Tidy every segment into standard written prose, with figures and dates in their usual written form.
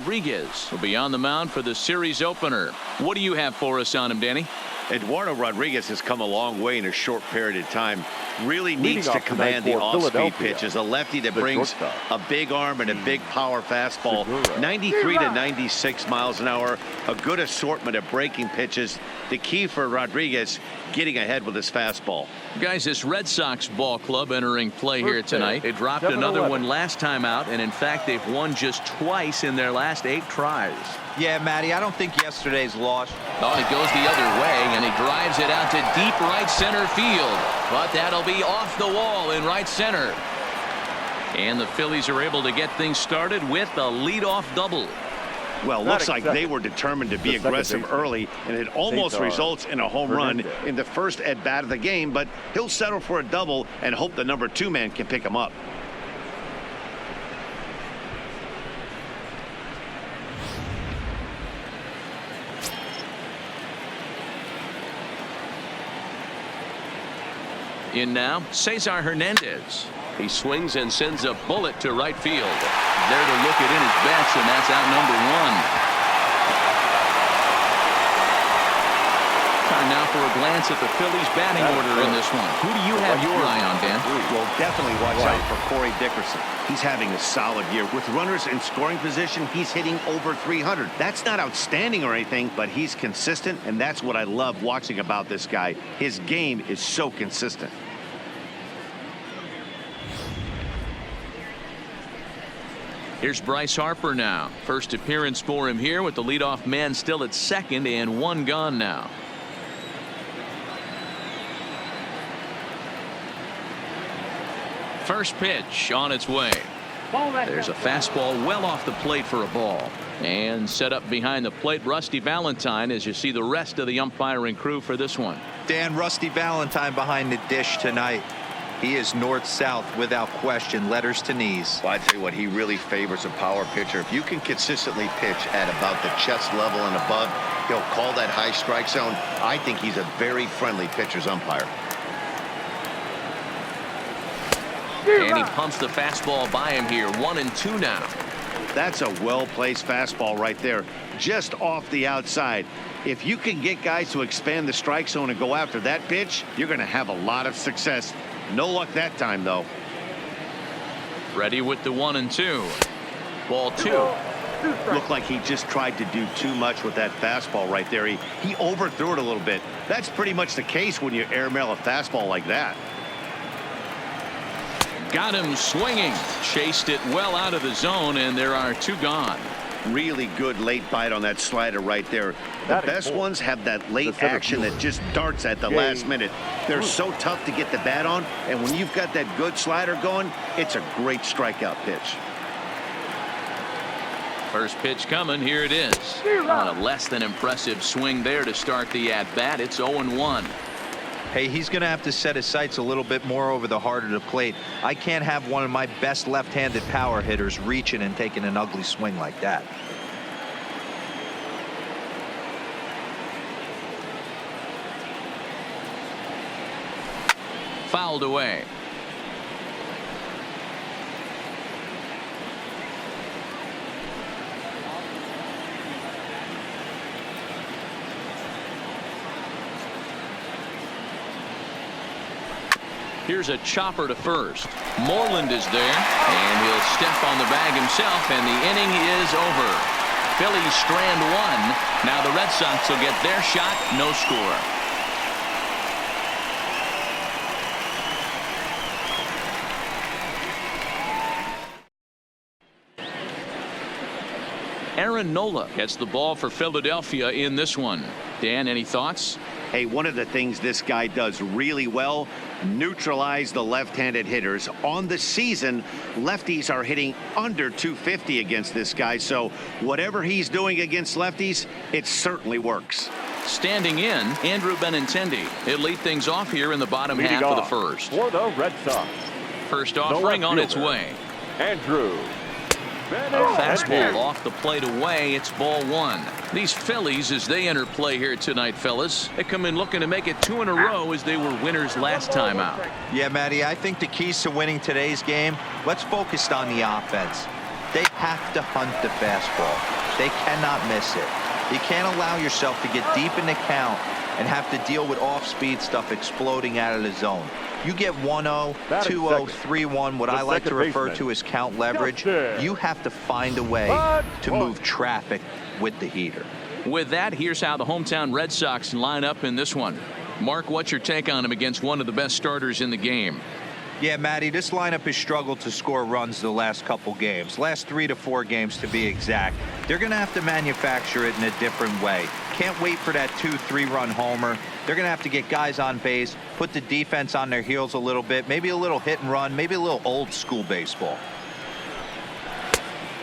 Rodriguez will be on the mound for the series opener. What do you have for us on him, Danny? Eduardo Rodriguez has come a long way in a short period of time. Really needs Leading to off command tonight the for off-speed Philadelphia, pitches. A lefty that the brings shortstop. a big arm and a big power fastball. 93 to 96 miles an hour. A good assortment of breaking pitches. The key for Rodriguez, getting ahead with his fastball. Guys, this Red Sox ball club entering play here tonight. They dropped another one last time out, and in fact, they've won just twice in their last 8 tries. Yeah, Matty, I don't think yesterday's loss. Oh, it goes the other way, and he drives it out to deep right center field. But that'll be off the wall in right center. And the Phillies are able to get things started with a leadoff double. Well, looks like they were determined to be aggressive early, and it almost results in a home run in the first at-bat of the game, but he'll settle for a double and hope the number 2 man can pick him up. In now, Cesar Hernandez. He swings and sends a bullet to right field. There to look it in his bets, and that's out number 1. Time now for a glance at the Phillies batting order in this one. Who do you have your eye on, Dan? Well, definitely watch out for Corey Dickerson. He's having a solid year. With runners in scoring position, he's hitting over 300. That's not outstanding or anything, but he's consistent, and that's what I love watching about this guy. His game is so consistent. Here's Bryce Harper now. First appearance for him here with the leadoff man still at second and 1 gone now. First pitch on its way. There's a fastball well off the plate for a ball. And set up behind the plate, Rusty Valentine, as you see the rest of the umpiring crew for this one. Dan, Rusty Valentine behind the dish tonight. He is north-south without question, letters to knees. Well, I tell you what, he really favors a power pitcher. If you can consistently pitch at about the chest level and above, he'll call that high strike zone. I think he's a very friendly pitcher's umpire. And he pumps the fastball by him here. 1-2 now. That's a well-placed fastball right there, just off the outside. If you can get guys to expand the strike zone and go after that pitch, you're going to have a lot of success. No luck that time, though. Ready with the 1-2. Ball 2. Looked like he just tried to do too much with that fastball right there. He overthrew it a little bit. That's pretty much the case when you airmail a fastball like that. Got him swinging. Chased it well out of the zone, and there are 2 gone. Really good late bite on that slider right there. The best ones have that late action that just darts at the last minute. They're so tough to get the bat on, and when you've got that good slider going, it's a great strikeout pitch. First pitch coming. Here it is. On a less than impressive swing there to start the at-bat. It's 0-1. Hey, he's going to have to set his sights a little bit more over the heart of the plate. I can't have one of my best left-handed power hitters reaching and taking an ugly swing like that. Fouled away. Here's a chopper to first. Moreland is there, and he'll step on the bag himself, and the inning is over. Phillies strand 1. Now the Red Sox will get their shot. No score. Aaron Nola gets the ball for Philadelphia in this one. Dan, any thoughts? Hey, one of the things this guy does really well, neutralize the left-handed hitters. On the season, lefties are hitting under 250 against this guy, so whatever he's doing against lefties, it certainly works. Standing in, Andrew Benintendi. He'll lead things off here in the bottom half of the first. For the Red Sox. First offering on its way. Andrew. A fastball off the plate away. It's ball 1. These Phillies, as they enter play here tonight, fellas, they come in looking to make it 2 in a row as they were winners last time out. Yeah, Matty, I think the keys to winning today's game, let's focus on the offense. They have to hunt the fastball. They cannot miss it. You can't allow yourself to get deep in the count and have to deal with off-speed stuff exploding out of the zone. You get 1-0, 2-0, 3-1, what I like to refer to as count leverage. You have to find a way to move traffic with the heater. With that, here's how the hometown Red Sox line up in this one. Mark, what's your take on him against one of the best starters in the game? Yeah, Matty, this lineup has struggled to score runs the last couple games. Last 3 to 4 games to be exact. They're going to have to manufacture it in a different way. Can't wait for that 2-3 run homer. They're going to have to get guys on base, put the defense on their heels a little bit, maybe a little hit and run, maybe a little old school baseball.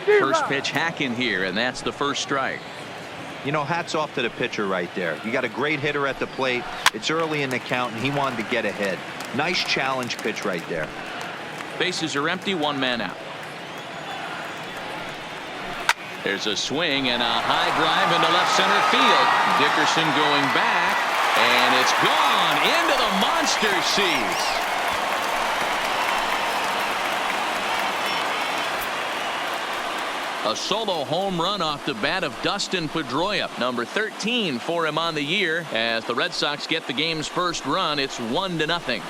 First pitch hack in here, and that's the first strike. You know, hats off to the pitcher right there. You got a great hitter at the plate. It's early in the count, and he wanted to get ahead. Nice challenge pitch right there. Bases are empty, one man out. There's a swing and a high drive into left center field. Dickerson going back, and it's gone into the monster seats. A solo home run off the bat of Dustin Pedroia, number 13 for him on the year. As the Red Sox get the game's first run, it's 1-0.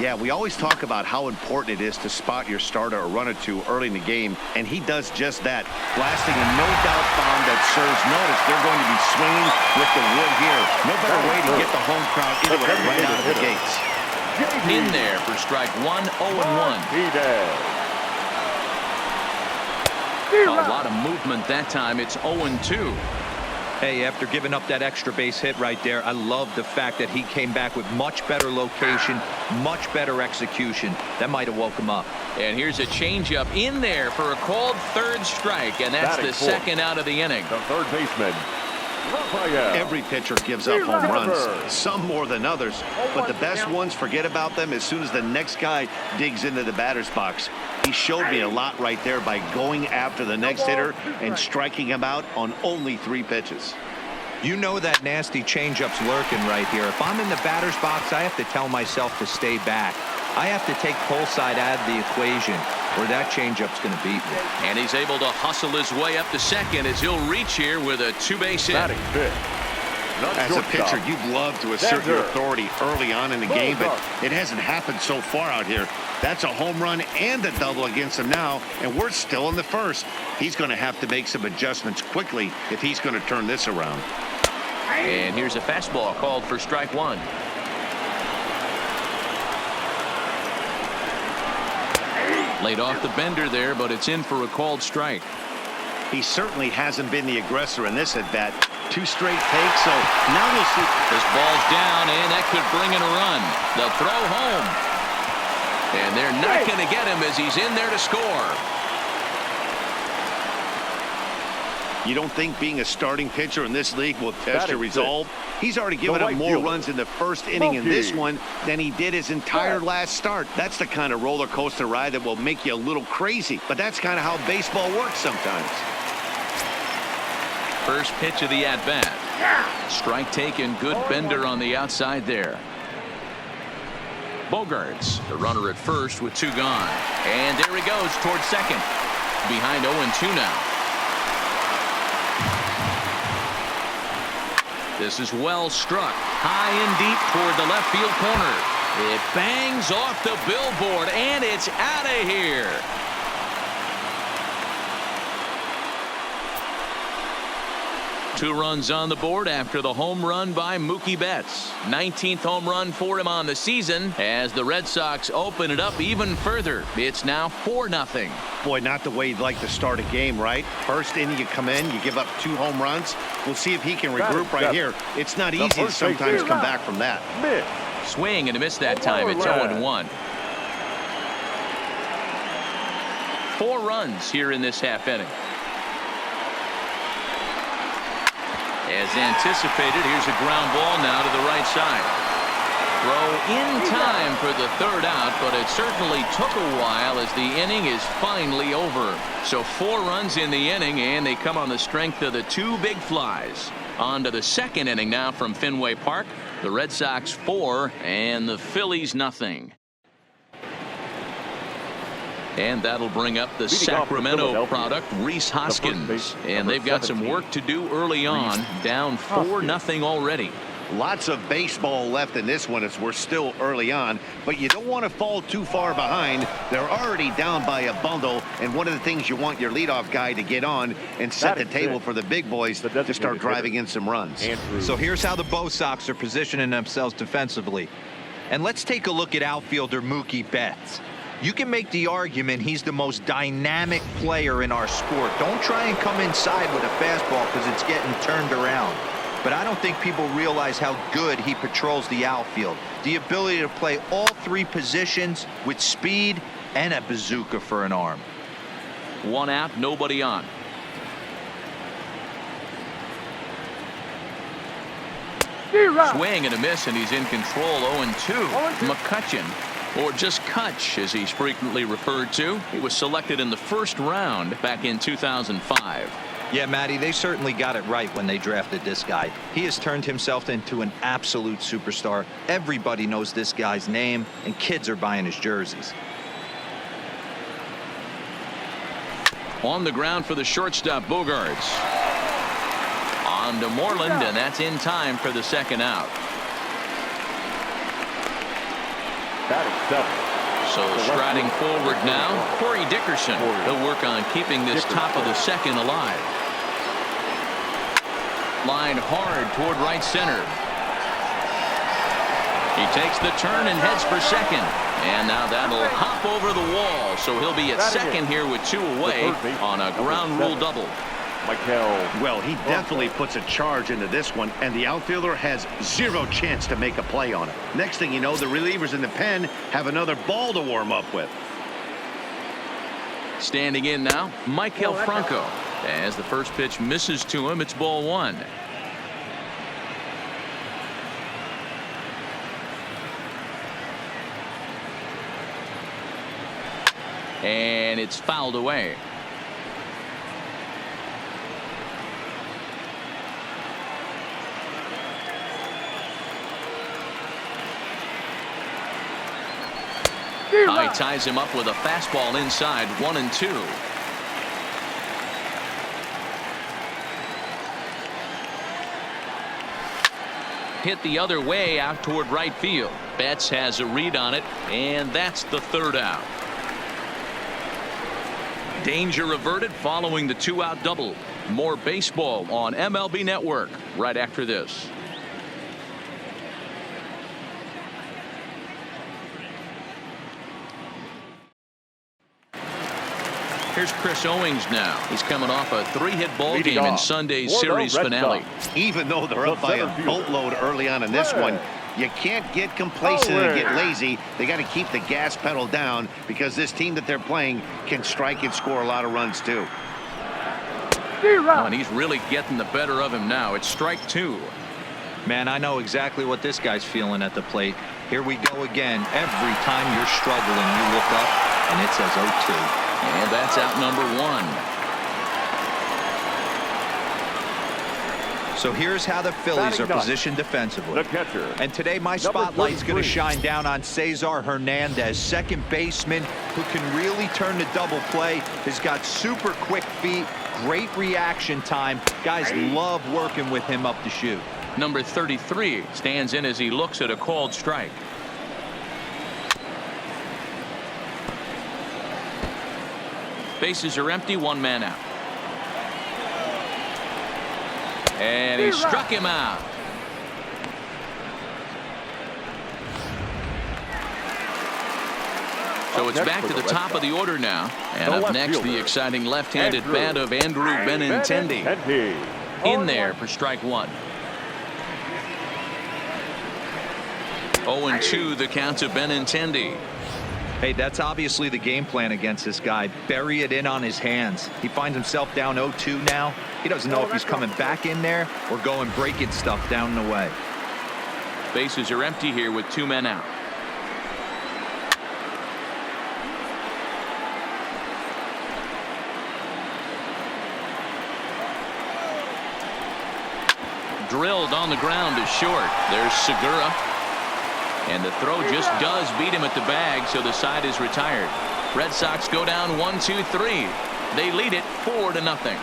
Yeah, we always talk about how important it is to spot your starter or run or two early in the game, and he does just that, blasting a no-doubt bomb that serves notice. They're going to be swinging with the wood here. No better way to get the home crowd into it right out of the gates. In there for strike one, 0-1. A lot of movement that time. It's 0-2. Hey, after giving up that extra base hit right there, I love the fact that he came back with much better location, much better execution. That might have woke him up. And here's a changeup in there for a called third strike, and that's the second out of the inning. The third baseman. Every pitcher gives up home runs, some more than others, but the best ones, forget about them as soon as the next guy digs into the batter's box. He showed me a lot right there by going after the next hitter and striking him out on only 3 pitches. You know that nasty changeup's lurking right here. If I'm in the batter's box, I have to tell myself to stay back. I have to take pull side out of the equation, or that changeup's going to beat me. And he's able to hustle his way up to second as he'll reach here with a 2-base hit. As a pitcher, you'd love to assert your authority early on in the game, but it hasn't happened so far out here. That's a home run and a double against him now, and we're still in the first. He's going to have to make some adjustments quickly if he's going to turn this around. And here's a fastball called for strike one. Laid off the bender there, but it's in for a called strike. He certainly hasn't been the aggressor in this at-bat. 2 straight takes, so now we'll see. This ball's down, and that could bring in a run. The throw home. And they're not going to get him as he's in there to score. You don't think being a starting pitcher in this league will test your resolve? He's already given up more runs in the first inning in this one than he did his entire last start. That's the kind of roller coaster ride that will make you a little crazy, but that's kind of how baseball works sometimes. First pitch of the at-bat. Strike taken, good bender on the outside there. Bogarts, the runner at first with 2 gone. And there he goes towards second. Behind 0-2 now. This is well struck. High and deep toward the left field corner. It bangs off the billboard, and it's out of here. Two runs on the board after the home run by Mookie Betts. 19th home run for him on the season as the Red Sox open it up even further. It's now 4-0. Boy, not the way you'd like to start a game, right? First inning, you come in, you give up 2 home runs. We'll see if he can regroup right here. It's not easy to sometimes come back from that. Swing and a miss that time. It's 0-1. 4 runs here in this half inning. As anticipated, here's a ground ball now to the right side. Throw in time for the 3rd out, but it certainly took a while as the inning is finally over. So 4 runs in the inning, and they come on the strength of the 2 big flies. On to the 2nd inning now from Fenway Park. The Red Sox 4 and the Phillies nothing. And that'll bring up the Sacramento product, Rhys Hoskins. And they've got some work to do early on, down 4-0 already. Lots of baseball left in this one as we're still early on, but you don't want to fall too far behind. They're already down by a bundle, and one of the things you want your leadoff guy to get on and set the table for the big boys to start driving in some runs. So here's how the Bo Sox are positioning themselves defensively. And let's take a look at outfielder Mookie Betts. You can make the argument he's the most dynamic player in our sport. Don't try and come inside with a fastball because it's getting turned around. But I don't think people realize how good he patrols the outfield. The ability to play all three positions with speed and a bazooka for an arm. 1 out, nobody on. Swing and a miss, and he's in control. 0-2. McCutcheon, or just Kutch as he's frequently referred to. He was selected in the first round back in 2005. Yeah, Matty, they certainly got it right when they drafted this guy. He has turned himself into an absolute superstar. Everybody knows this guy's name, and kids are buying his jerseys. On the ground for the shortstop, Bogarts. On to Moreland, and that's in time for the second out. So striding forward now, Corey Dickerson. He'll work on keeping this top of the second alive. Line hard toward right center. He takes the turn and heads for second. And now that'll hop over the wall. So he'll be at second here with 2 away on a ground rule double. Well, he definitely puts a charge into this one, and the outfielder has 0 chance to make a play on it. Next thing you know, the relievers in the pen have another ball to warm up with. Standing in now, Maikel Franco. As the first pitch misses to him, it's ball 1. And it's fouled away. He ties him up with a fastball inside. 1-2. Hit the other way out toward right field. Betts has a read on it, and that's the third out. Danger averted following the 2-out double. More baseball on MLB Network right after this. Here's Chris Owings now. He's coming off a 3-hit ball game in Sunday's series finale. Even though they're up by a boatload early on in this one, you can't get complacent and get lazy. They got to keep the gas pedal down because this team that they're playing can strike and score a lot of runs too. Oh, and he's really getting the better of him now. It's strike 2. Man, I know exactly what this guy's feeling at the plate. Here we go again. Every time you're struggling, you look up and it says 0-2. And that's out number 1. So here's how the Phillies are positioned defensively. The catcher. And today my spotlight's going to shine down on Cesar Hernandez, second baseman who can really turn the double play. Has got super quick feet, great reaction time. Guys love working with him up the chute. Number 33 stands in as he looks at a called strike. Bases are empty, 1 man out. And he struck him out. So it's back to the top of the order now. And up next, the exciting left-handed bat of Andrew Benintendi. In there for strike 1. 0-2 the count to Benintendi. Hey, that's obviously the game plan against this guy. Bury it in on his hands. He finds himself down 0-2 now. He doesn't know if he's coming back in there or going breaking stuff down the way. Bases are empty here with 2 men out. drilled on the ground to short. There's Segura. And the throw just does beat him at the bag, so the side is retired. Red Sox go down 1-2-3. They lead it 4-0.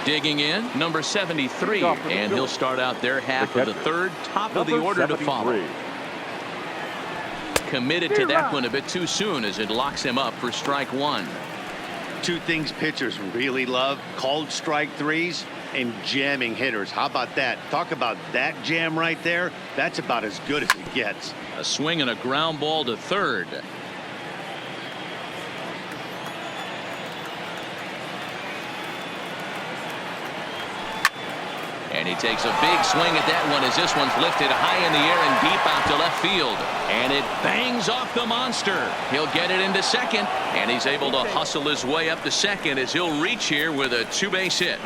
Digging in, number 73, and he'll start out their half of the third, top of the order to follow. Committed to that one a bit too soon as it locks him up for strike one. Two things pitchers really love: called strike threes and jamming hitters. How about that? Talk about that jam right there. That's about as good as it gets. A swing and a ground ball to third. And he takes a big swing at that one as this one's lifted high in the air and deep out to left field. And it bangs off the monster. He'll get it into second, and he's able to hustle his way up to second as he'll reach here with a two-base hit.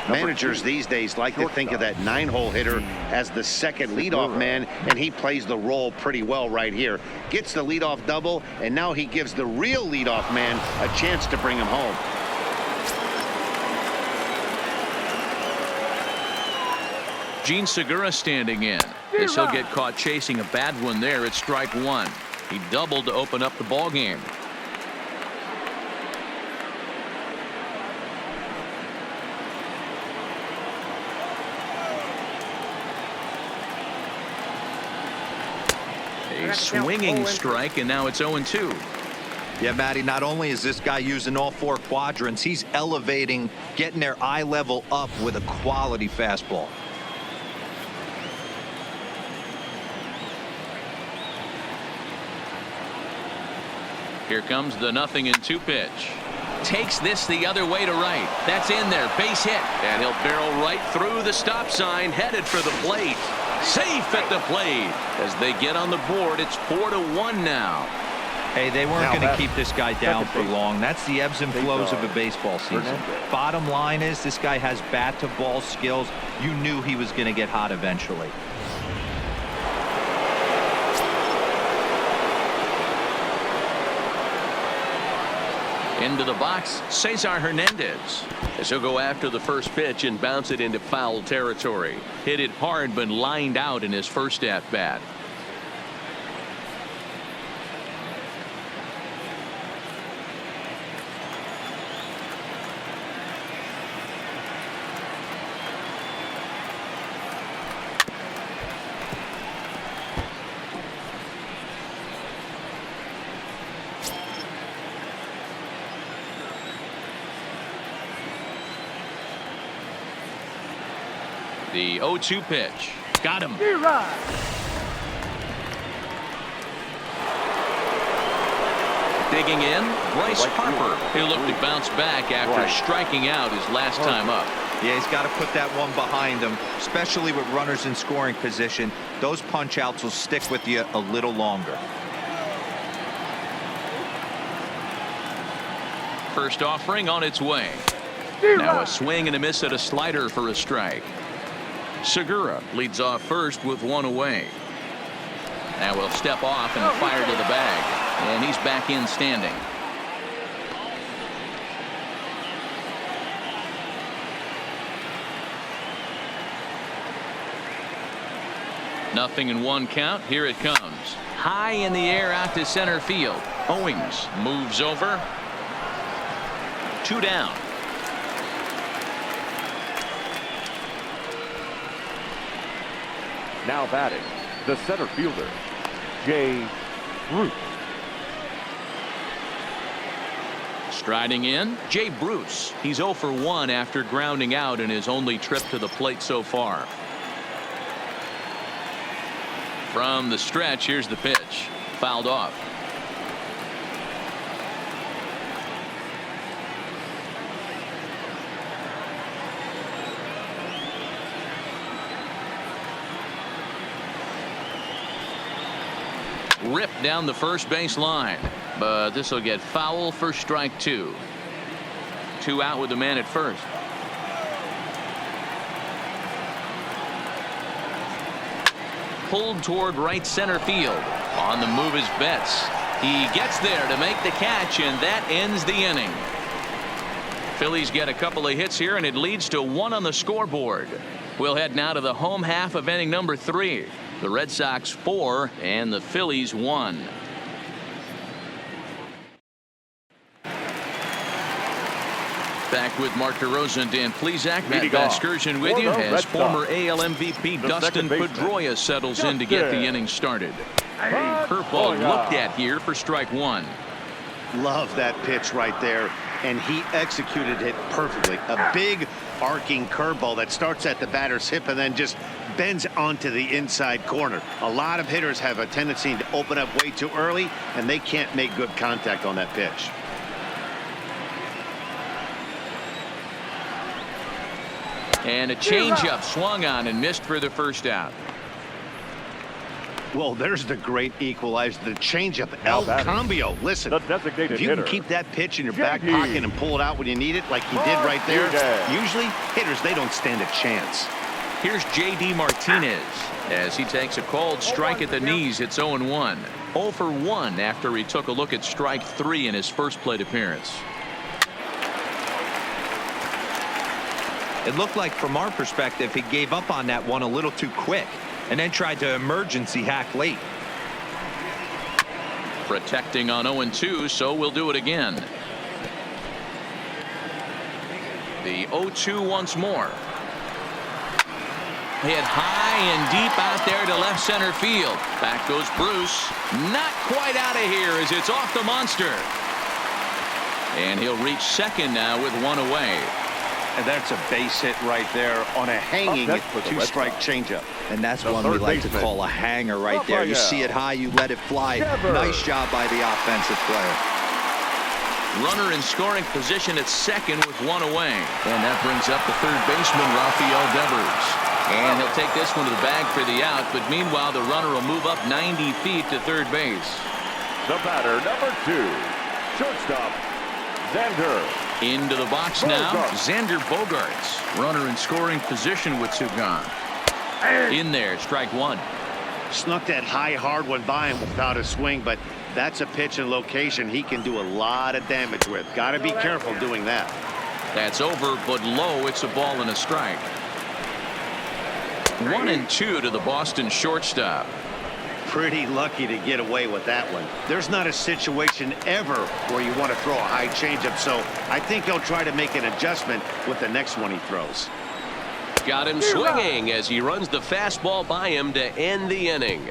Managers these days like to think of that 9-hole hitter as the second leadoff man, and he plays the role pretty well right here. Gets the leadoff double, and now he gives the real leadoff man a chance to bring him home. Gene Segura standing in, as he'll get caught chasing a bad one there at strike one. He doubled to open up the ball game. A swinging strike, and now it's 0-2. Yeah, Matty, not only is this guy using all four quadrants, he's elevating, getting their eye level up with a quality fastball. Here comes the 0-2 pitch. Takes this the other way to right. That's in there. Base hit. And he'll barrel right through the stop sign, headed for the plate. Safe at the plate. As they get on the board, it's 4-1 now. Hey, they weren't going to keep this guy down for long. That's the ebbs and flows of a baseball season. Bottom line is this guy has bat-to-ball skills. You knew he was going to get hot eventually. Into the box, Cesar Hernandez, as he'll go after the first pitch and bounce it into foul territory. Hit it hard, but lined out in his first at-bat. The 0-2 pitch. Got him. Digging in, Bryce Harper. He'll look to bounce back after striking out his last time up. Yeah, he's got to put that one behind him, especially with runners in scoring position. Those punch-outs will stick with you a little longer. First offering on its way. Now a swing and a miss at a slider for a strike. Segura leads off first with one away. Now we'll step off and fire to the bag, and he's back in standing. Nothing in one count. Here it comes. High in the air out to center field. Owings moves over. 2 down. Now batting, the center fielder, Jay Bruce. Striding in, Jay Bruce. He's 0 for 1 after grounding out in his only trip to the plate so far. From the stretch, here's the pitch. Fouled off. Ripped down the first base line, but this will get foul for strike 2. 2 out with the man at first. Pulled toward right center field. On the move is Betts. He gets there to make the catch, and that ends the inning. Phillies get a couple of hits here, and it leads to 1 on the scoreboard. We'll head now to the home half of inning number 3. The Red Sox 4 and the Phillies 1. Back with Mark DeRosa and Dan Plesac. Matt Vasgersian with you as former AL MVP Dustin Pedroia settles in to get the inning started. Curveball looked at here for strike 1. Love that pitch right there, and he executed it perfectly. A big arcing curveball that starts at the batter's hip and then just bends onto the inside corner. A lot of hitters have a tendency to open up way too early, and they can't make good contact on that pitch. And a changeup swung on and missed for the first out. Well, there's the great equalizer, the changeup, El Cambio. Listen, if you can keep that pitch in your back pocket and pull it out when you need it, like he did right there, usually hitters, they don't stand a chance. Here's J.D. Martinez as he takes a called strike at the knees. It's 0-1. 0 for 1 after he took a look at strike 3 in his first plate appearance. It looked like, from our perspective, he gave up on that one a little too quick and then tried to emergency hack late. Protecting on 0-2, so we'll do it again. The 0-2 once more. Hit high and deep out there to left center field. Back goes Bruce. Not quite out of here as it's off the monster. And he'll reach second now with 1 away. And that's a base hit right there on a hanging 2-strike changeup. And that's one we like to call a hanger right there. You see it high, you let it fly. Nice job by the offensive player. Runner in scoring position at second with 1 away. And that brings up the third baseman, Rafael Devers. And he'll take this one to the bag for the out. But meanwhile, the runner will move up 90 feet to third base. The batter, number 2, shortstop, Xander. Into the box now, Xander Bogaerts. Runner in scoring position with 2 gone. In there, strike 1. Snuck that high, hard one by him without a swing, but that's a pitch and location he can do a lot of damage with. Got to be careful doing that. That's over, but low. It's a ball and a strike. 1-2 to the Boston shortstop. Pretty lucky to get away with that one. There's not a situation ever where you want to throw a high changeup, so I think he'll try to make an adjustment with the next one he throws. Got him swinging as he runs the fastball by him to end the inning.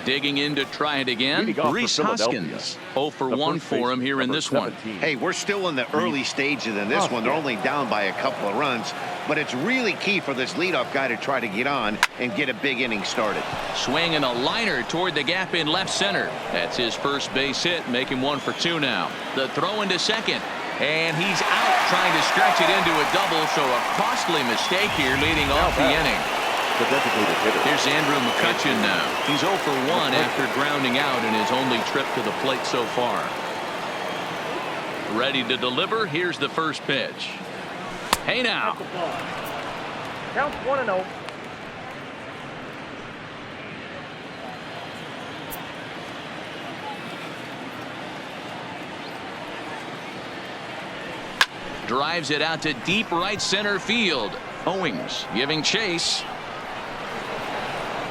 Digging in to try it again, Rhys Hoskins. 0 for 1 for him here in this one. Hey, we're still in the early stages in this one. They're only down by a couple of runs, but it's really key for this leadoff guy to try to get on and get a big inning started. Swinging a liner toward the gap in left center. That's his first base hit, making 1 for 2 now. The throw into second, and he's out trying to stretch it into a double, so a costly mistake here leading off the inning. Here's Andrew McCutchen now. He's 0 for 1 after grounding out in his only trip to the plate so far. Ready to deliver. Here's the first pitch. Hey now. Count 1-0. Drives it out to deep right center field. Owings giving chase.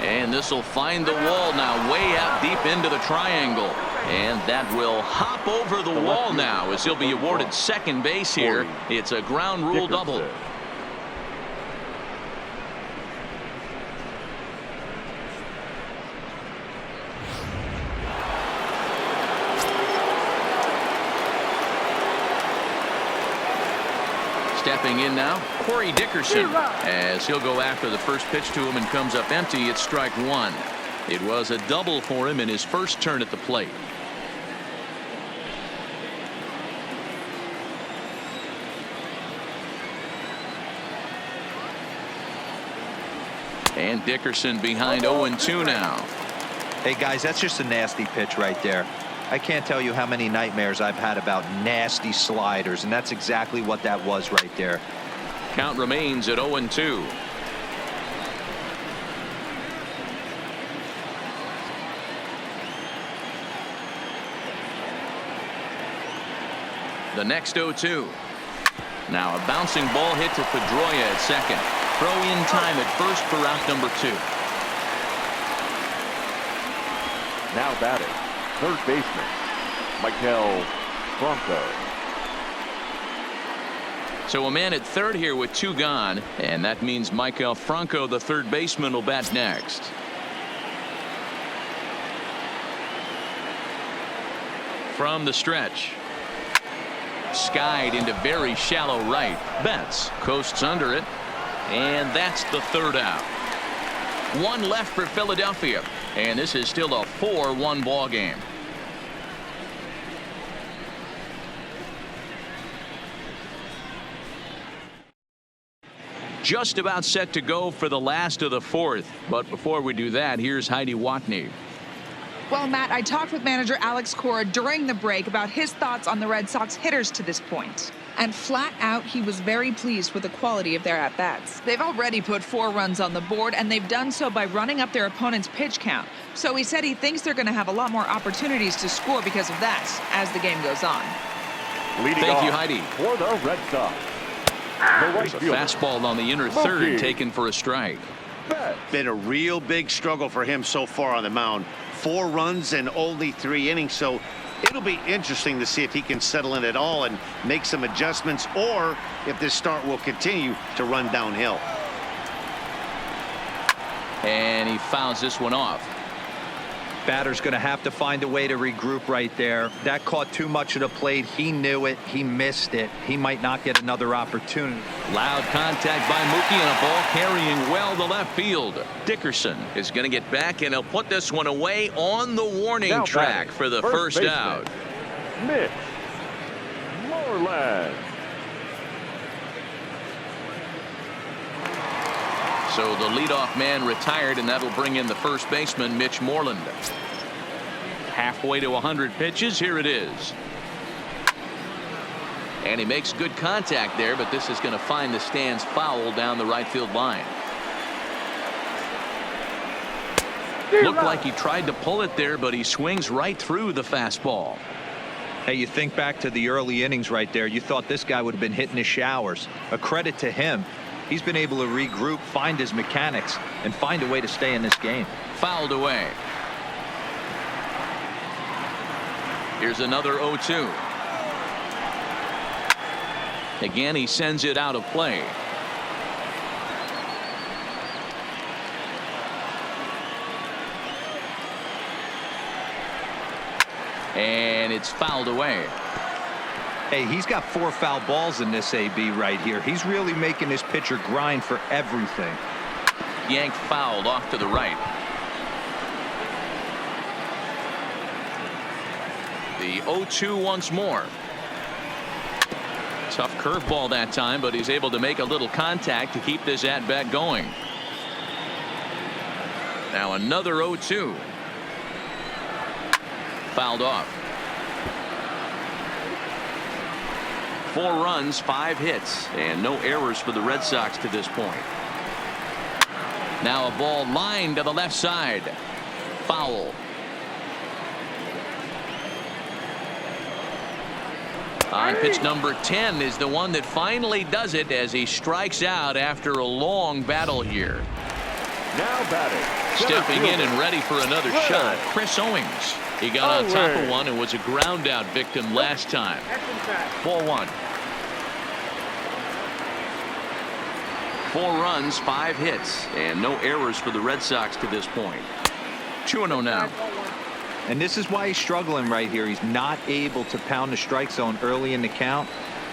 And this will find the wall now, way out deep into the triangle. And that will hop over the wall now as he'll be awarded second base here. It's a ground rule double. Stepping in now, Corey Dickerson, as he'll go after the first pitch to him and comes up empty. It's strike 1. It was a double for him in his first turn at the plate. And Dickerson behind 0-2 now. Hey guys, that's just a nasty pitch right there. I can't tell you how many nightmares I've had about nasty sliders, and that's exactly what that was right there. Count remains at 0-2. The next 0-2. Now a bouncing ball hit to Pedroia at second. Throw in time at first for out number 2. Now batting, third baseman, Michael Franco. So a man at third here with 2 gone, and that means Michael Franco, the third baseman, will bat next. From the stretch. Skied into very shallow right. Betts coasts under it, and that's the third out. 1 left for Philadelphia, and this is still a 4-1 ball game. Just about set to go for the last of the 4th, but before we do that, here's Heidi Watney. Well, Matt, I talked with manager Alex Cora during the break about his thoughts on the Red Sox hitters to this point. And flat out, he was very pleased with the quality of their at-bats. They've already put 4 runs on the board, and they've done so by running up their opponent's pitch count. So he said he thinks they're going to have a lot more opportunities to score because of that as the game goes on. Leading Thank you, off Heidi. for the Red Sox. The right There's a fielder, fastball on the inner Mookie. third taken for a strike. Betts. Been a real big struggle for him so far on the mound. 4 runs in only 3 innings, so it'll be interesting to see if he can settle in at all and make some adjustments, or if this start will continue to run downhill. And he fouls this one off. Batter's going to have to find a way to regroup right there. That caught too much of the plate. He knew it. He missed it. He might not get another opportunity. Loud contact by Mookie and a ball carrying well to left field. Dickerson is going to get back, and he'll put this one away on the warning Now track batting, for the first first baseman, out. Mitch Moreland. So the leadoff man retired, and that'll bring in the first baseman, Mitch Moreland. Halfway to 100 pitches. Here it is. And he makes good contact there, but this is going to find the stands foul down the right field line. Looked like he tried to pull it there, but he swings right through the fastball. Hey, you think back to the early innings right there. You thought this guy would have been hitting his showers. A credit to him. He's been able to regroup, find his mechanics, and find a way to stay in this game. Fouled away. Here's another 0-2. Again, he sends it out of play. And it's fouled away. Hey, he's got 4 foul balls in this AB right here. He's really making his pitcher grind for everything. Yanked fouled off to the right. The 0-2 once more. Tough curveball that time, but he's able to make a little contact to keep this at bat going. Now another 0-2. Fouled off. 4 runs, 5 hits, and no errors for the Red Sox to this point. Now a ball lined to the left side. Foul. On pitch number 10 is the one that finally does it as he strikes out after a long battle here. Now batting, Stepping in and ready for another shot, Chris Owings. He got on top of one and was a ground out victim last time. Ball 1. 4 runs, 5 hits, and no errors for the Red Sox to this point. 2-0 now. And this is why he's struggling right here. He's not able to pound the strike zone early in the count.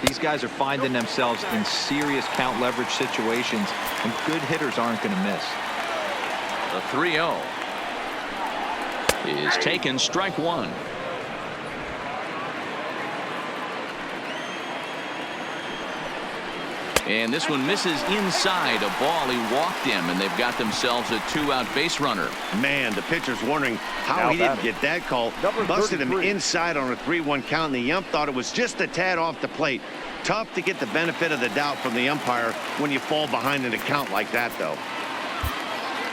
These guys are finding themselves in serious count leverage situations, and good hitters aren't going to miss. The 3-0 is taken, strike 1. And this one misses inside a ball. He walked him, and they've got themselves a 2-out base runner. Man, the pitcher's wondering how Now he didn't batting, get that call. number Busted him 33. inside on a 3-1 count, and the ump thought it was just a tad off the plate. Tough to get the benefit of the doubt from the umpire when you fall behind in a count like that, though.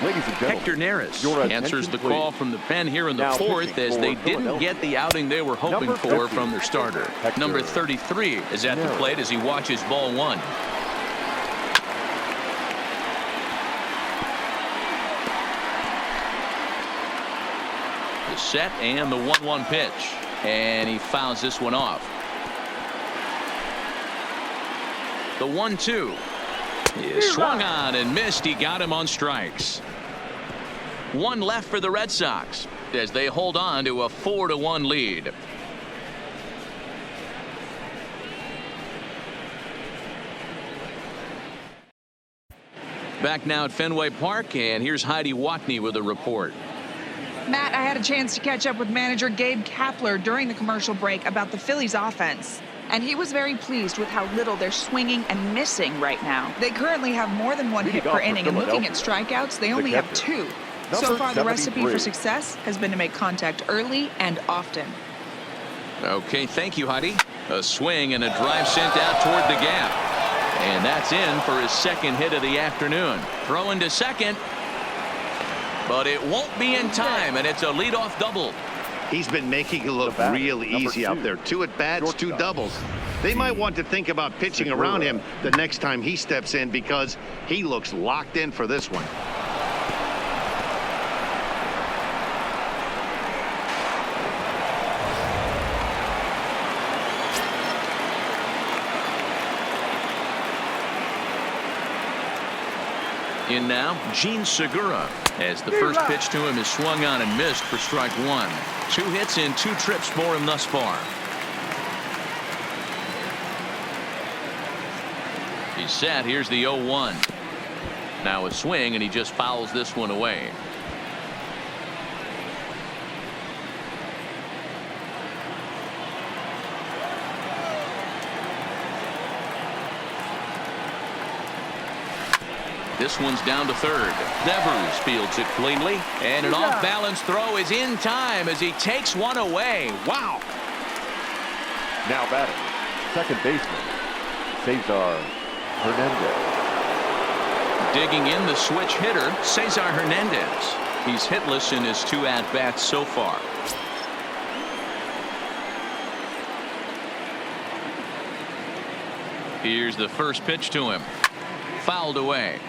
Ladies and gentlemen, Hector Neris your answers the attention, call please. from the pen here in the Now fourth pitching as for they didn't Philadelphia. get the outing they were hoping Number for 50, from their starter. Hector Number 33 is at the Neris. plate as he watches ball one. The set and the 1-1 pitch. And he fouls this one off. The 1-2 is swung on and missed. He got him on strikes. One left for the Red Sox as they hold on to a 4-1 lead. Back now at Fenway Park, and here's Heidi Watney with a report. Matt, I had a chance to catch up with manager Gabe Kapler during the commercial break about the Phillies offense. And he was very pleased with how little they're swinging and missing right now. They currently have more than one hit per inning, and looking at strikeouts, they only have 2. So far, the recipe for success has been to make contact early and often. Okay, thank you, Heidi. A swing and a drive sent out toward the gap. And that's in for his second hit of the afternoon. Throwing to second. But it won't be in time, and it's a leadoff double. He's been making it look real easy out there. 2 at-bats, 2 doubles. They might want to think about pitching around him the next time he steps in because he looks locked in for this one. In now, Gene Segura, as the first pitch to him is swung on and missed for strike 1. 2 hits in 2 trips for him thus far. He's set. Here's the 0-1. Now a swing, and he just fouls this one away. This one's down to third. Devers fields it cleanly, and an off-balance throw is in time as he takes one away. Wow. Now batting, second baseman, Cesar Hernandez. Digging in the switch hitter, Cesar Hernandez. He's hitless in his 2 at-bats so far. Here's the first pitch to him. Fouled away.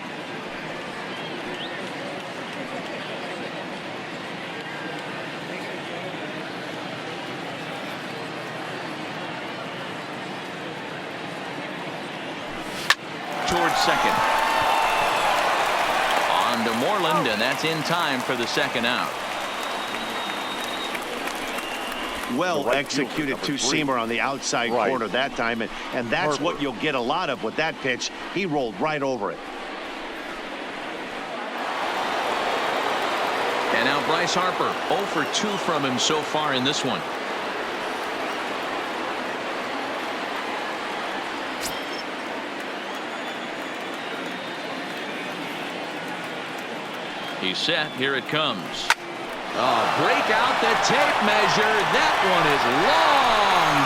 Towards second. On to Moreland, and that's in time for the second out. Well executed two-seamer on the outside corner that time, and that's what you'll get a lot of with that pitch. He rolled right over it. And now Bryce Harper, 0 for 2 from him so far in this one. He's set. Here it comes. Oh, break out the tape measure. That one is long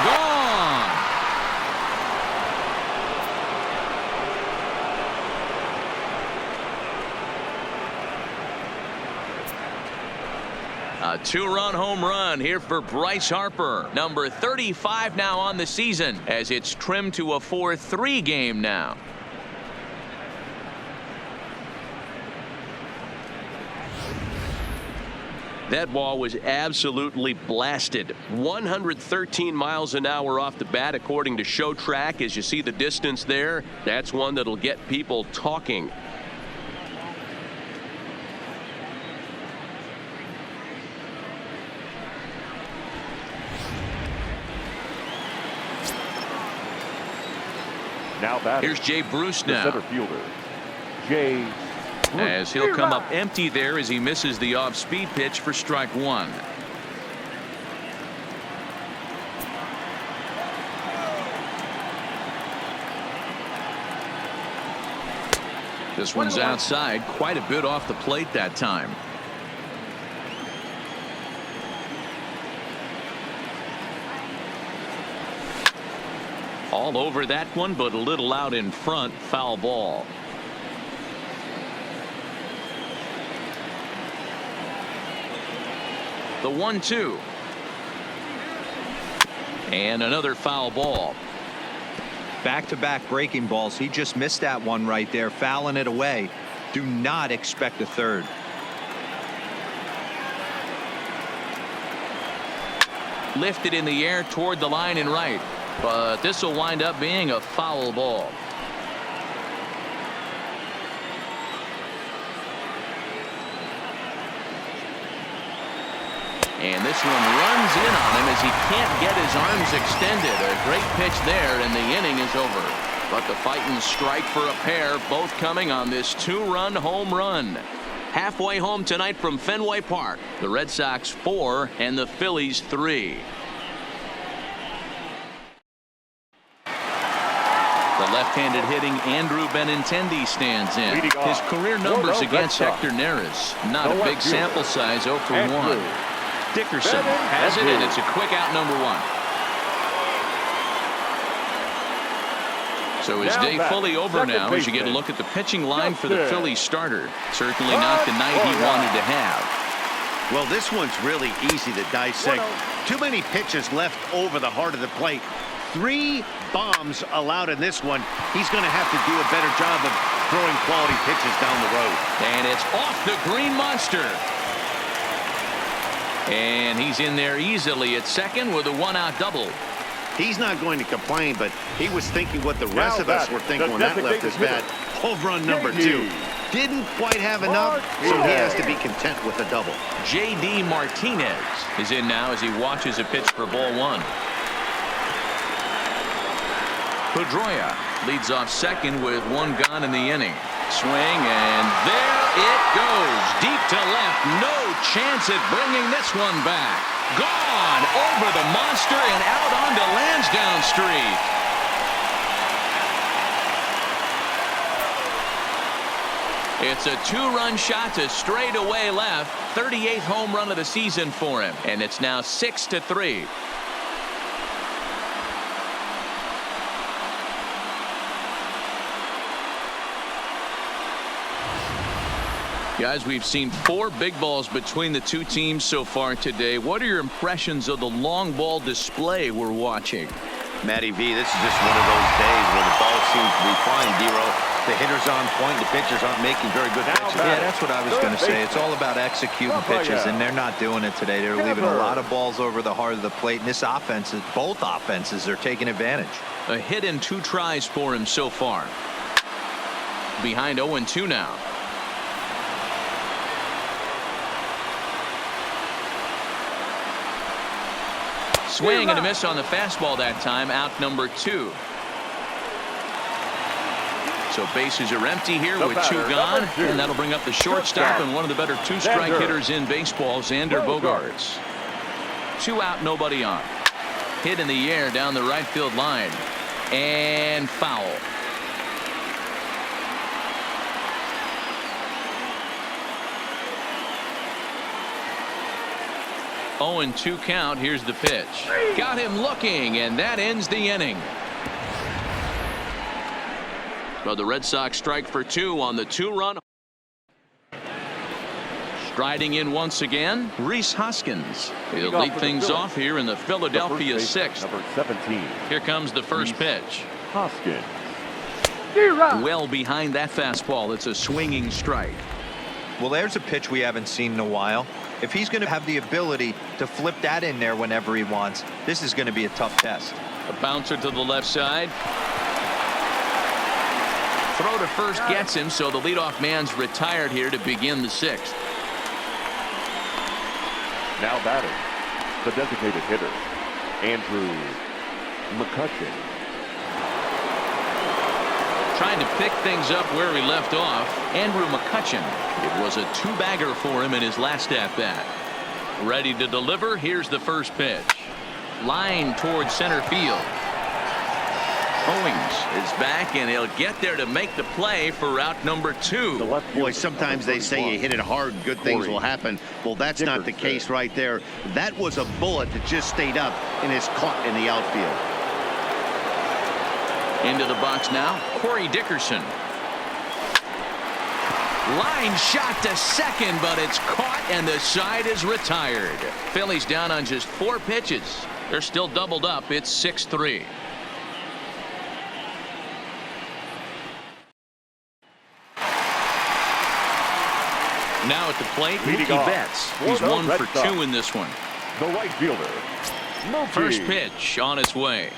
gone. A 2-run home run here for Bryce Harper. Number 35 now on the season as it's trimmed to a 4-3 game now. That ball was absolutely blasted. 113 miles an hour off the bat, according to Show Track. As you see the distance there, that's one that'll get people talking. Now batting, Here's Jay Bruce the now. center fielder, Jay Bruce. As he'll come up empty there as he misses the off-speed pitch for strike 1. This one's outside, quite a bit off the plate that time. All over that one, but a little out in front. Foul ball. The 1-2. And another foul ball. Back-to-back breaking balls. He just missed that one right there, fouling it away. Do not expect a third. Lifted in the air toward the line and right, but this will wind up being a foul ball. And this one runs in on him as he can't get his arms extended. A great pitch there, and the inning is over. But the Titans strike for a pair, both coming on this 2-run home run. Halfway home tonight from Fenway Park. The Red Sox 4 and the Phillies 3. The left-handed hitting Andrew Benintendi stands in. His career numbers against Hector Neris. Not a big sample size, 0 for 1. Dickerson has it, and it's a quick out, number 1. So his day fully over now as you get a look at the pitching line for the Phillies starter. Certainly not the night he wanted to have. Well, this one's really easy to dissect. Too many pitches left over the heart of the plate. 3 bombs allowed in this one. He's going to have to do a better job of throwing quality pitches down the road. And it's off the green monster. And he's in there easily at second with a 1-out double. He's not going to complain, but he was thinking what the rest of us were thinking when that left his bat. Home run number 2. Didn't quite have enough, so he has to be content with a double. J.D. Martinez is in now as he watches a pitch for ball 1. Pedroia leads off second with 1 gone in the inning. Swing, and there it goes. Deep to left. No chance at bringing this one back. Gone over the monster and out onto Lansdowne Street. It's a 2-run shot to straightaway left. 38th home run of the season for him, and it's now 6-3. Guys, we've seen 4 big balls between the two teams so far today. What are your impressions of the long ball display we're watching? Matty V, this is just one of those days where the ball seems to be flying, D-Row. The hitter's on point, the pitchers aren't making very good pitches. Yeah, that's what I was going to say. It's all about executing pitches, and they're not doing it today. They're leaving a lot of balls over the heart of the plate, and this offense, both offenses are taking advantage. A hit in 2 tries for him so far. Behind 0-2 now. Swing and a miss on the fastball that time. Out number 2. So bases are empty here with 2 gone, and that'll bring up the shortstop and one of the better 2-strike hitters in baseball, Xander Bogaerts. 2 out, nobody on. Hit in the air down the right field line, and foul. Oh, and 2 count. Here's the pitch. Got him looking, and that ends the inning. But the Red Sox strike for 2 on the 2-run. Striding in once again, Rhys Hoskins. He'll lead things off here in the Philadelphia 6th. Number 17. Here comes the first pitch. Hoskins. Well behind that fastball. It's a swinging strike. Well, there's a pitch we haven't seen in a while. If he's going to have the ability to flip that in there whenever he wants, this is going to be a tough test. A bouncer to the left side. Throw to first gets him, so the leadoff man's retired here to begin the 6th. Now batting, the designated hitter, Andrew McCutcheon. Trying to pick things up where he left off, Andrew McCutcheon. It was a 2-bagger for him in his last at-bat. Ready to deliver. Here's the first pitch. Line towards center field. Owings is back, and he'll get there to make the play for route number 2. Boy, sometimes they say you hit it hard, good things will happen. Well, that's not the case right there. That was a bullet that just stayed up and is caught in the outfield. Into the box now, Corey Dickerson. Line shot to second, but it's caught and the side is retired. Phillies down on just 4 pitches. They're still doubled up. It's 6-3. Now at the plate, Mookie Betts. He's 1 for 2 in this one. The right fielder, Mookie. First pitch on its way.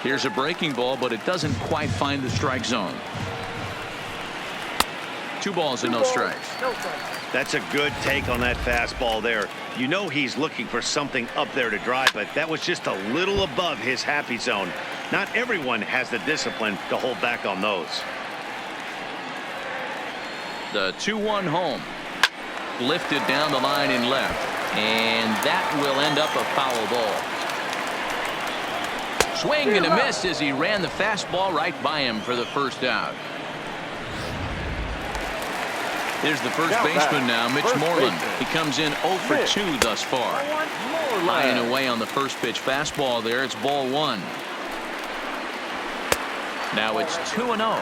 Here's a breaking ball, but it doesn't quite find the strike zone. 2 balls and no strikes. That's a good take on that fastball there. You know he's looking for something up there to drive, but that was just a little above his happy zone. Not everyone has the discipline to hold back on those. The 2-1 home. Lifted down the line in left. And that will end up a foul ball. Swing and a miss as he ran the fastball right by him for the first out. Here's the first baseman now, Mitch Moreland. He comes in 0 for 2 thus far. High and away on the first pitch fastball there. It's ball 1. Now it's 2-0.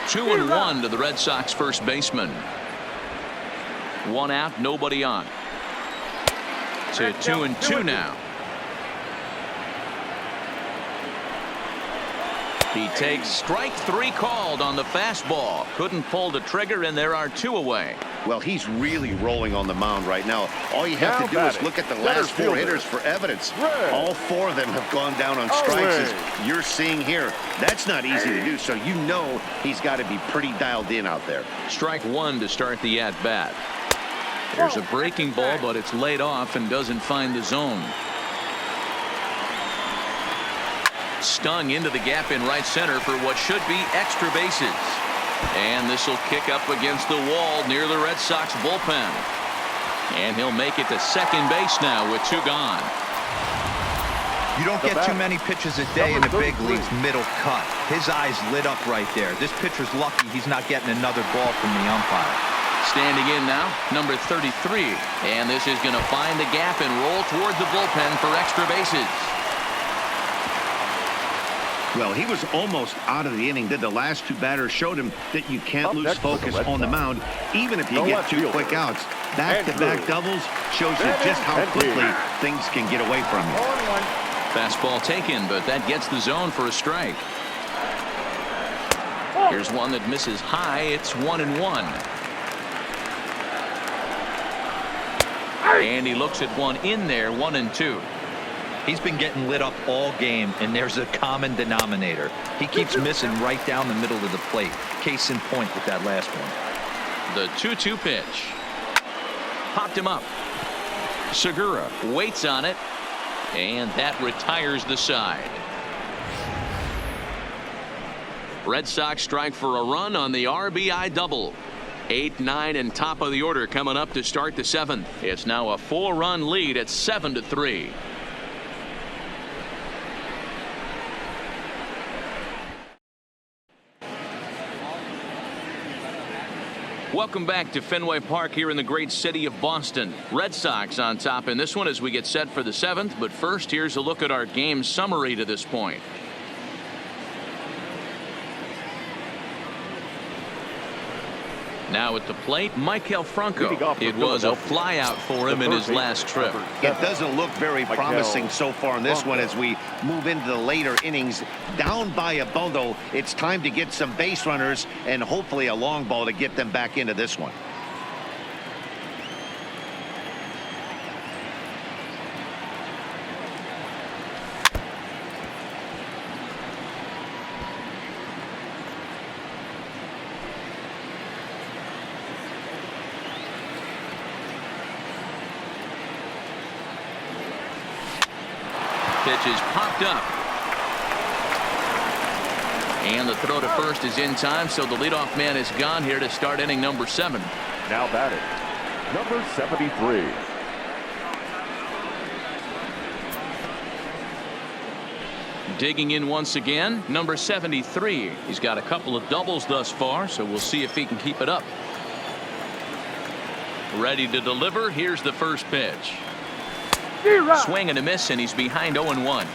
2-1 to the Red Sox first baseman. 1 out, nobody on. To 2-2 now. He takes strike 3 called on the fastball. Couldn't pull the trigger, and there are 2 away. Well, he's really rolling on the mound right now. All you have to do is look at the last 4 hitters for evidence. All 4 of them have gone down on strikes, as you're seeing here. That's not easy to do, so you know he's got to be pretty dialed in out there. Strike 1 to start the at-bat. There's a breaking ball, but it's laid off and doesn't find the zone. Stung into the gap in right center for what should be extra bases. And this will kick up against the wall near the Red Sox bullpen. And he'll make it to second base now with 2 gone. You don't get too many pitches a day in the big leagues middle cut. His eyes lit up right there. This pitcher's lucky he's not getting another ball from the umpire. Standing in now, number 33. And this is going to find the gap and roll toward the bullpen for extra bases. Well, he was almost out of the inning. Did the last 2 batters showed him that you can't lose focus on the mound, even if you get 2 quick outs. Back-to-back doubles shows you just how quickly things can get away from you. Fastball taken, but that gets the zone for a strike. Here's one that misses high. It's 1-1. And he looks at one in there, 1-2. He's been getting lit up all game, and there's a common denominator. He keeps missing right down the middle of the plate. Case in point with that last one. The 2-2 pitch. Popped him up. Segura waits on it, and that retires the side. Red Sox strike for a run on the RBI double. 8, 9, and top of the order coming up to start the 7th. It's now a 4-run lead at 7-3. Welcome back to Fenway Park here in the great city of Boston. Red Sox on top in this one as we get set for the 7th. But first, here's a look at our game summary to this point. Now at the plate, Maikel Franco. It was a flyout for him in his last trip. It doesn't look very promising so far in this one as we move into the later innings. Down by a bundle, it's time to get some base runners and hopefully a long ball to get them back into this one. Pitch is popped up. And the throw to first is in time, so the leadoff man is gone here to start inning number 7. Now batting, number 73. Digging in once again, number 73. He's got a couple of doubles thus far, so we'll see if he can keep it up. Ready to deliver. Here's the first pitch. Swing and a miss, and he's behind 0-1.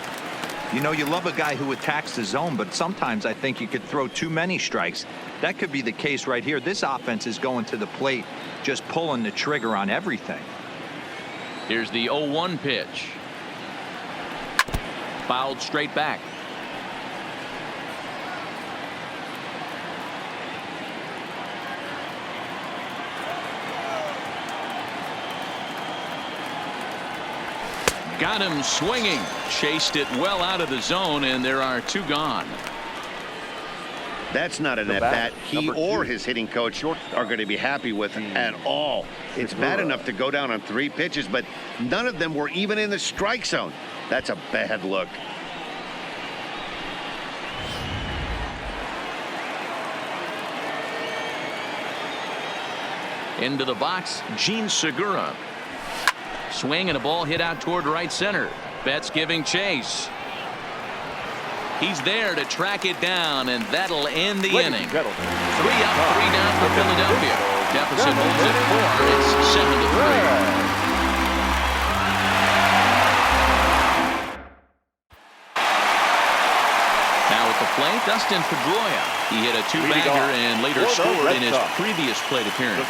You know, you love a guy who attacks the zone, but sometimes I think you could throw too many strikes. That could be the case right here. This offense is going to the plate, just pulling the trigger on everything. Here's the 0-1 pitch. Fouled straight back. Got him swinging. Chased it well out of the zone, and there are 2 gone. That's not an at-bat he or his hitting coach are going to be happy with at all. It's bad enough to go down on 3 pitches, but none of them were even in the strike zone. That's a bad look. Into the box, Gene Segura. Swing and a ball hit out toward right center. Betts giving chase. He's there to track it down, and that'll end the inning. 3 up, 3 down for Philadelphia. Deficit holds at 4. It's 7-3. Now at the plate, Dustin Pedroia. He hit a 2-bagger and later scored in his previous plate appearance.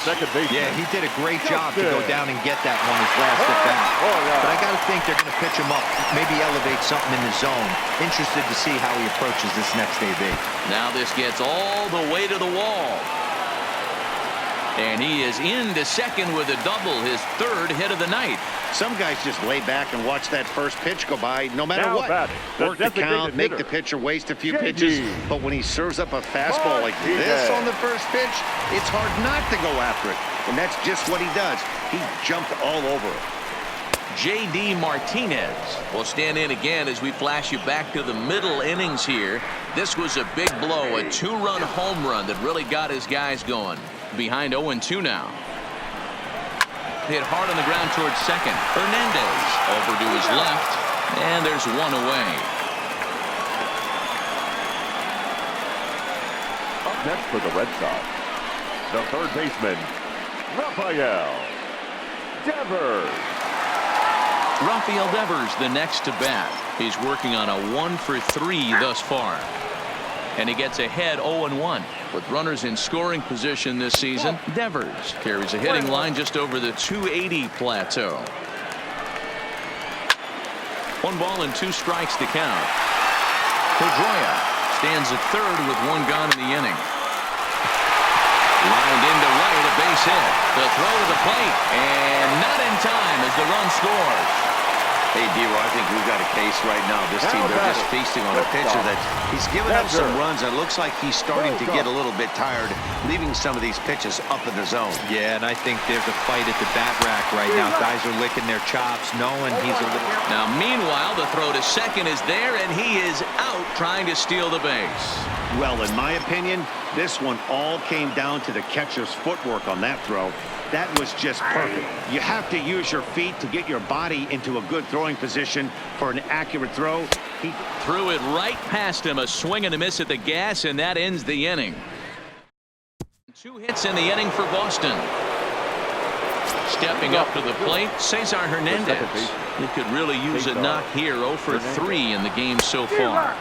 Yeah, he did a great job to go down and get that one his last at bat. But I got to think they're going to pitch him up, maybe elevate something in the zone. Interested to see how he approaches this next AB. Now this gets all the way to the wall. And he is into second with a double, his 3rd hit of the night. Some guys just lay back and watch that first pitch go by no matter what. Work the count, make the pitcher waste a few pitches. But when he serves up a fastball like this on the first pitch, it's hard not to go after it. And that's just what he does. He jumped all over it. J.D. Martinez will stand in again as we flash you back to the middle innings here. This was a big blow, a 2-run home run that really got his guys going. Behind 0-2 now. Hit hard on the ground towards second. Hernandez over to his left, and there's 1 away. Up next for the Red Sox, the 3rd baseman, Rafael Devers. Rafael Devers the next to bat. He's working on a 1-for-3 thus far. And he gets ahead 0-1. With runners in scoring position this season, Devers carries a hitting line just over the 280 plateau. 1 ball and 2 strikes to count. Pedroia stands at 3rd with 1 gone in the inning. Lined into right, a base hit. The throw to the plate, and not in time as the run scores. Hey, D-Roy, I think we've got a case right now. This team, they're just feasting on a pitcher that he's given up some runs, and it looks like he's starting to get a little bit tired, leaving some of these pitches up in the zone. Yeah, and I think there's a fight at the bat rack right now. Guys are licking their chops, knowing he's a little... Now, meanwhile, the throw to second is there, and he is out trying to steal the base. Well, in my opinion, this one all came down to the catcher's footwork on that throw. That was just perfect. You have to use your feet to get your body into a good throwing position for an accurate throw. He threw it right past him, a swing and a miss at the gas, and that ends the inning. 2 hits in the inning for Boston. Stepping up to the plate, Cesar Hernandez. He could really use a knock here. 0-for-3 in the game so far.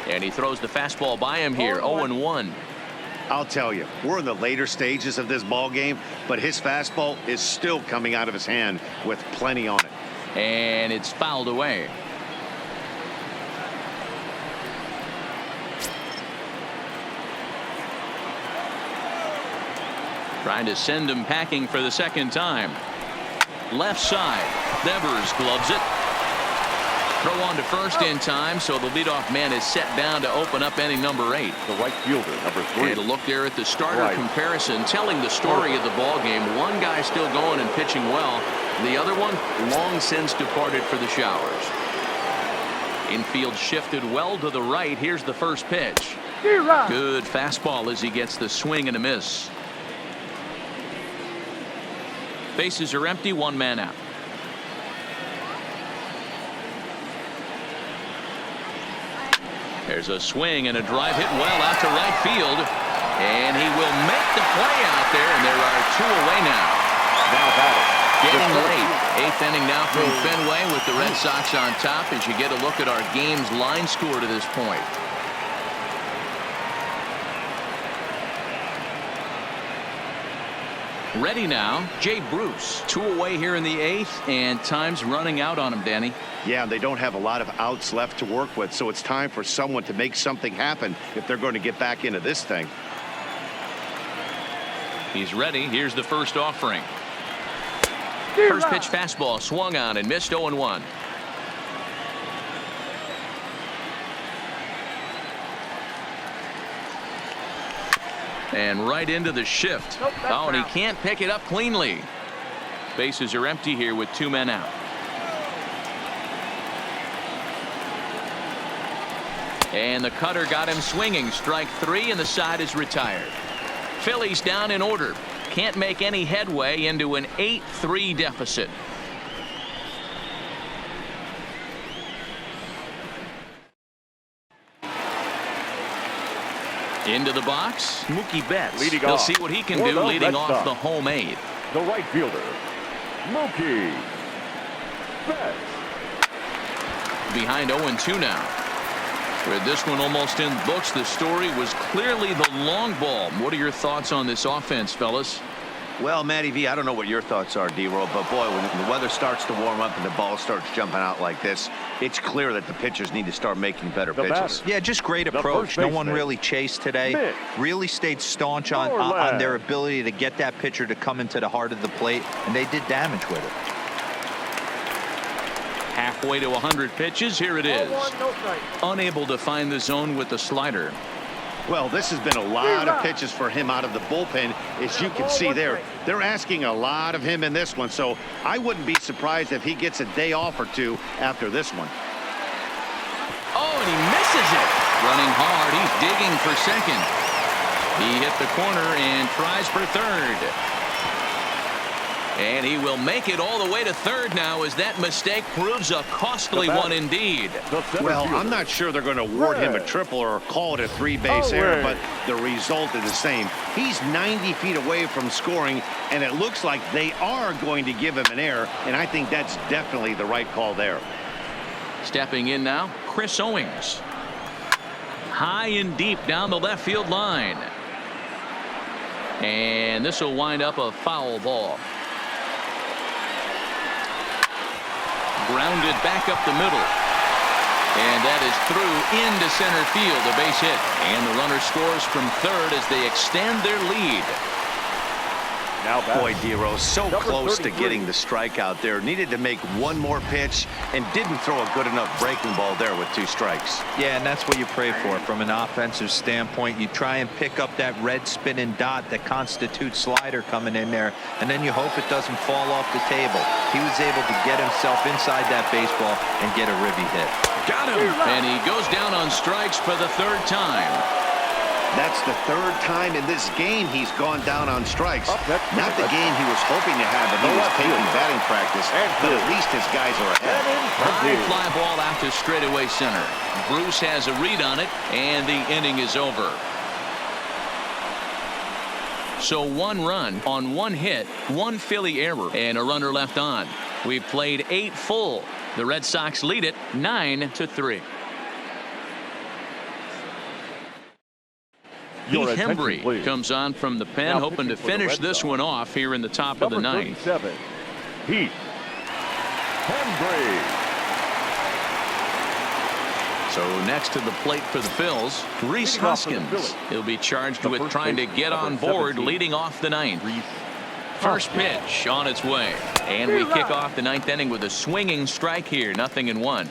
And he throws the fastball by him here, 0-1. I'll tell you, we're in the later stages of this ball game, but his fastball is still coming out of his hand with plenty on it. And it's fouled away. Trying to send him packing for the 2nd time. Left side. Devers gloves it. Throw on to first in time, so the leadoff man is set down to open up inning number 8. The right fielder, number 3. And a look there at the starter comparison, telling the story of the ball game. One guy still going and pitching well. The other one long since departed for the showers. Infield shifted well to the right. Here's the first pitch. Good fastball as he gets the swing and a miss. Bases are empty, 1 man out. There's a swing and a drive hit well out to right field. And he will make the play out there, and there are 2 away now. Now batting. Getting late. Eighth inning now from Fenway with the Red Sox on top as you get a look at our game's line score to this point. Ready now, Jay Bruce. 2 away here in the 8th, and time's running out on him, Danny. Yeah, they don't have a lot of outs left to work with, so it's time for someone to make something happen if they're going to get back into this thing. He's ready. Here's the first offering. First pitch fastball swung on and missed. 0-1. And right into the shift. Oh, and he can't pick it up cleanly. Bases are empty here with 2 men out. And the cutter got him swinging. Strike 3, and the side is retired. Phillies down in order. Can't make any headway into an 8-3 deficit. Into the box, Mookie Betts. He'll see what he can do leading off the home 8. The right fielder, Mookie Betts. Behind 0-2 now. With this one almost in books, the story was clearly the long ball. What are your thoughts on this offense, fellas? Well, Matty V, I don't know what your thoughts are, D-Roll, but boy, when the weather starts to warm up and the ball starts jumping out like this, it's clear that the pitchers need to start making better pitches. Yeah, just great approach. No one really chased today. Really stayed staunch on their ability to get that pitcher to come into the heart of the plate, and they did damage with it. Halfway to 100 pitches. Here it is. Unable to find the zone with the slider. Well, this has been a lot of pitches for him out of the bullpen. As you can see there, they're asking a lot of him in this one, so I wouldn't be surprised if he gets a day off or two after this one. Oh, and he misses it. Running hard. He's digging for second. He hit the corner and tries for third. And he will make it all the way to third now as that mistake proves a costly one indeed. Well, I'm not sure they're going to award him a triple or call it a 3-base error, but the result is the same. He's 90 feet away from scoring, and it looks like they are going to give him an error, and I think that's definitely the right call there. Stepping in now, Chris Owings. High and deep down the left field line. And this will wind up a foul ball. Grounded back up the middle. And that is through into center field. A base hit. And the runner scores from third as they extend their lead. Now boy, D-Rose, so close to getting the strikeout there. Needed to make one more pitch and didn't throw a good enough breaking ball there with 2 strikes. Yeah, and that's what you pray for from an offensive standpoint. You try and pick up that red spinning dot that constitutes slider coming in there, and then you hope it doesn't fall off the table. He was able to get himself inside that baseball and get a ribby hit. Got him! And he goes down on strikes for the 3rd time. That's the 3rd time in this game he's gone down on strikes. Not the game he was hoping to have, but he was taking batting practice. But at least his guys are ahead. High fly ball out to straightaway center. Bruce has a read on it, and the inning is over. So 1 run on 1 hit, 1 Philly error, and a runner left on. We've played 8 full. The Red Sox lead it 9-3. Heath Hembry comes on from the pen, hoping to finish this one off here in the top of the 9th. Heath Hembry. So next to the plate for the Phils, Rhys Hoskins. He'll be charged with trying to get on board leading off the 9th. First pitch on its way. And we kick off the 9th inning with a swinging strike here. 0-1.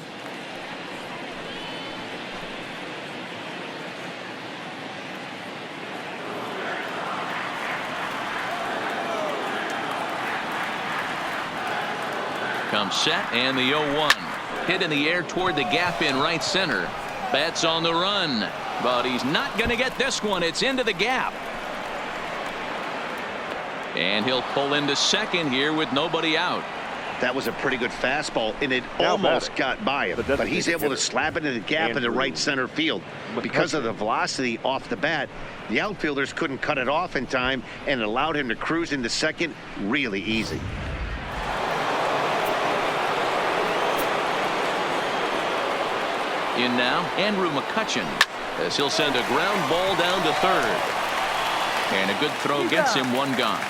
Comes set, and the 0-1. Hit in the air toward the gap in right center. Betts on the run, but he's not going to get this one. It's into the gap. And he'll pull into second here with nobody out. That was a pretty good fastball, and it almost got by him. But he's able to slap it in the gap in the right center field. Because of the velocity off the bat, the outfielders couldn't cut it off in time and allowed him to cruise into second really easy. In now, Andrew McCutcheon, as he'll send a ground ball down to third. And a good throw gets him one gone.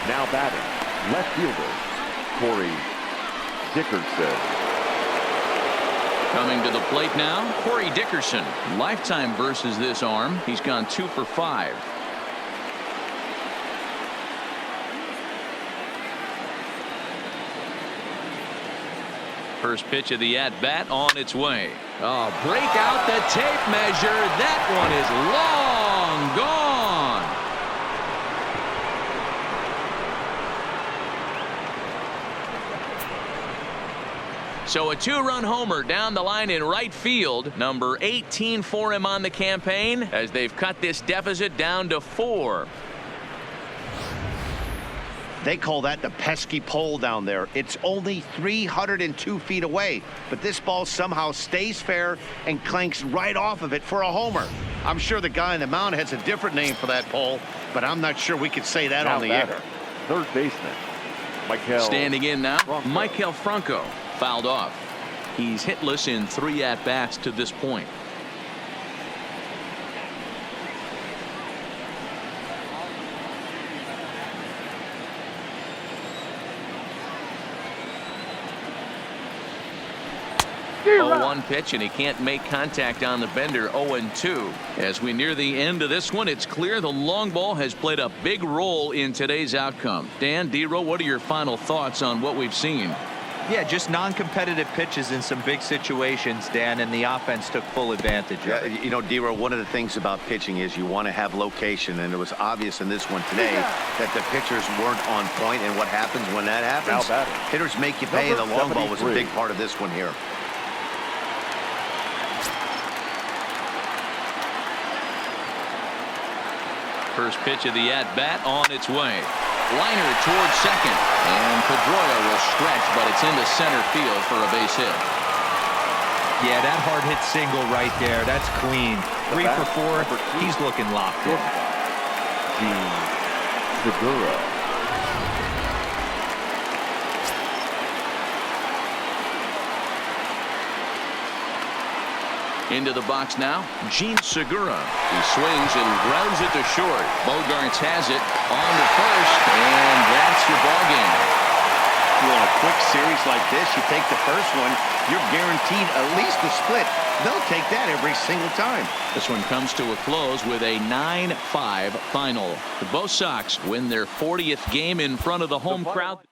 Now batting, left fielder, Corey Dickerson. Coming to the plate now, Corey Dickerson. Lifetime versus this arm. He's gone 2 for 5. First pitch of the at-bat on its way. Oh, break out the tape measure. That one is long gone. So a 2-run homer down the line in right field. Number 18 for him on the campaign as they've cut this deficit down to 4. They call that the pesky pole down there. It's only 302 feet away, but this ball somehow stays fair and clanks right off of it for a homer. I'm sure the guy on the mound has a different name for that pole, but I'm not sure we could say that Now on the batter, air. third baseman, Michael. Standing in now, Franco. Michael Franco. Fouled off. He's hitless in 3 at-bats to this point. Oh, 1 pitch, and he can't make contact on the bender. 0-2. As we near the end of this one, it's clear the long ball has played a big role in today's outcome. Dan, D-Row, what are your final thoughts on what we've seen? Yeah, just non-competitive pitches in some big situations, Dan, and the offense took full advantage of it. You know, D-Row, one of the things about pitching is you want to have location, and it was obvious in this one today that the pitchers weren't on point, and what happens when that happens? Now batting, Hitters make you pay. number The long ball was a 73. big part of this one here. First pitch of the at-bat on its way. Liner towards second, and Pedroia will stretch, but it's into center field for a base hit. Yeah, that hard hit single right there. That's clean. 3 for 4. He's looking locked in. Segura. Into the box now, Gene Segura. He swings and grounds it to short. Bogarts has it on to first, and that's your ball game. You want a quick series like this, you take the first one, you're guaranteed at least a split. They'll take that every single time. This one comes to a close with a 9-5 final. The Bo Sox win their 40th game in front of the home crowd.